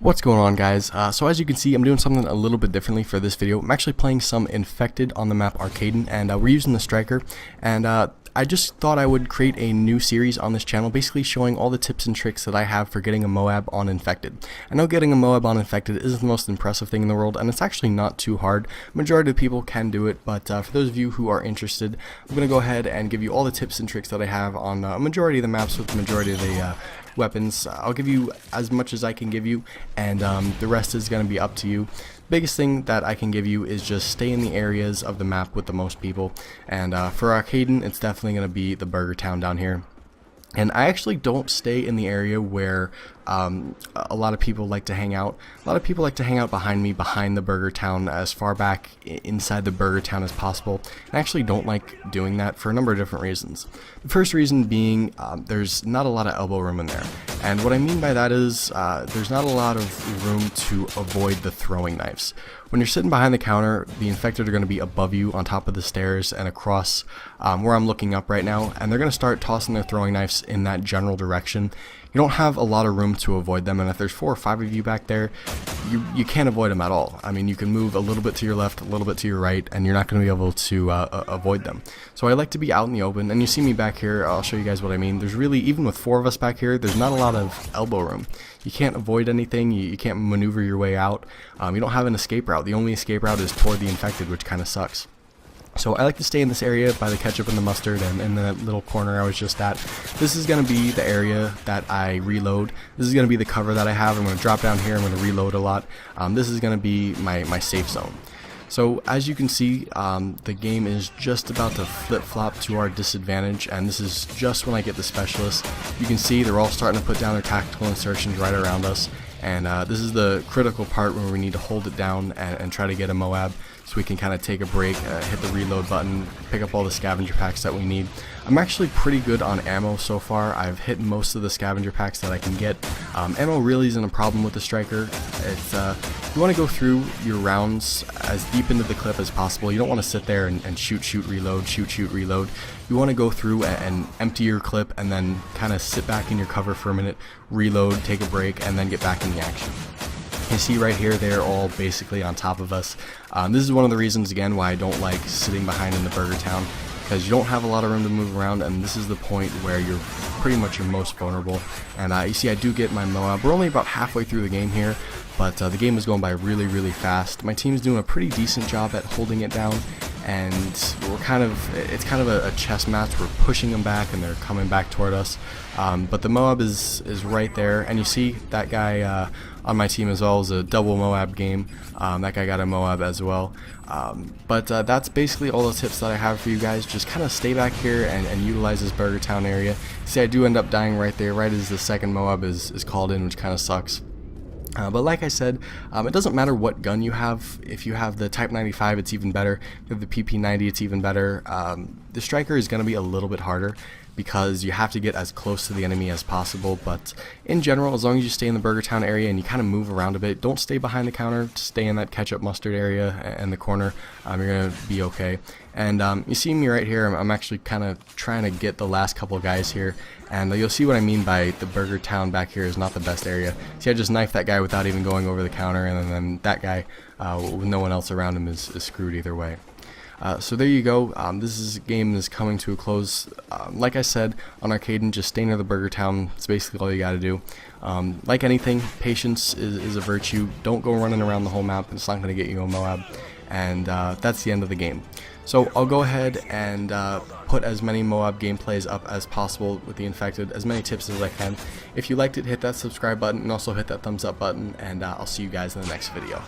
What's going on, guys? So as you can see, I'm doing something a little bit differently for this video. I'm actually playing some Infected on the map Arcaden, and we're using the Striker, and I just thought I would create a new series on this channel, basically showing all the tips and tricks that I have for getting a M.O.A.B on Infected. I know getting a M.O.A.B on Infected isn't the most impressive thing in the world, and it's actually not too hard. Majority of people can do it, but for those of you who are interested, I'm going to go ahead and give you all the tips and tricks that I have on a majority of the maps with the majority of the weapons. I'll give you as much as I can give you, and the rest is going to be up to you. Biggest thing that I can give you is just stay in the areas of the map with the most people, and for Arcaden it's definitely going to be the Burger Town down here. And I actually don't stay in the area where a lot of people like to hang out. A lot of people like to hang out behind me, behind the Burger Town, as far back inside the Burger Town as possible. I actually don't like doing that for a number of different reasons. The first reason being there's not a lot of elbow room in there. And what I mean by that is there's not a lot of room to avoid the throwing knives. When you're sitting behind the counter, the Infected are going to be above you on top of the stairs and across where I'm looking up right now, and they're going to start tossing their throwing knives in that general direction. You don't have a lot of room to avoid them, and if there's 4 or 5 of you back there, you can't avoid them at all. I mean, you can move a little bit to your left, a little bit to your right, and you're not going to be able to avoid them. So I like to be out in the open, and you see me back here, I'll show you guys what I mean. There's really, even with 4 of us back here, there's not a lot of elbow room. You can't avoid anything, you can't maneuver your way out, you don't have an escape route. The only escape route is toward the Infected, which kind of sucks. So I like to stay in this area by the ketchup and the mustard, and in the little corner I was just at. This is going to be the area that I reload. This is going to be the cover that I have. I'm going to drop down here, I'm going to reload a lot. This is going to be my safe zone. So as you can see, the game is just about to flip-flop to our disadvantage, and this is just when I get the specialists. You can see they're all starting to put down their tactical insertions right around us, and this is the critical part where we need to hold it down and try to get a M.O.A.B. so we can kind of take a break, hit the reload button, pick up all the scavenger packs that we need. I'm actually pretty good on ammo so far. I've hit most of the scavenger packs that I can get. Ammo really isn't a problem with the Striker. It's you want to go through your rounds as deep into the clip as possible. You don't want to sit there and shoot, reload, shoot, reload. You want to go through and empty your clip and then kind of sit back in your cover for a minute, reload, take a break, and then get back in the action. You see right here, they're all basically on top of us. This is one of the reasons, again, why I don't like sitting behind in the Burger Town, because you don't have a lot of room to move around, and this is the point where you're pretty much your most vulnerable. And you see I do get my M.O.A.B. We're only about halfway through the game here, but the game is going by really fast. My team's doing a pretty decent job at holding it down, and it's kind of a chess match. We're pushing them back and they're coming back toward us, but the M.O.A.B. is right there, and you see that guy on my team as well is a double M.O.A.B. game. That guy got a M.O.A.B. as well, but that's basically all the tips that I have for you guys. Just kind of stay back here and utilize this Burger Town area. See, I do end up dying right there, right as the second M.O.A.B. is called in, which kind of sucks. But like I said, it doesn't matter what gun you have. If you have the Type 95, it's even better. If you have the PP90, it's even better. The Striker is going to be a little bit harder because you have to get as close to the enemy as possible, but in general, as long as you stay in the Burger Town area and you kind of move around a bit, don't stay behind the counter, stay in that ketchup mustard area and the corner, you're going to be okay. And you see me right here, I'm actually kind of trying to get the last couple guys here, and you'll see what I mean by the Burger Town back here is not the best area. See, I just knifed that guy without even going over the counter, and then that guy, with no one else around him, is screwed either way. So there you go. This game is coming to a close. Like I said, on Arcaden, just stay near the Burger Town. It's basically all you got to do. Like anything, patience is a virtue. Don't go running around the whole map. It's not going to get you a M.O.A.B. And that's the end of the game. So I'll go ahead and put as many M.O.A.B. gameplays up as possible with the Infected, as many tips as I can. If you liked it, hit that subscribe button and also hit that thumbs up button, and I'll see you guys in the next video.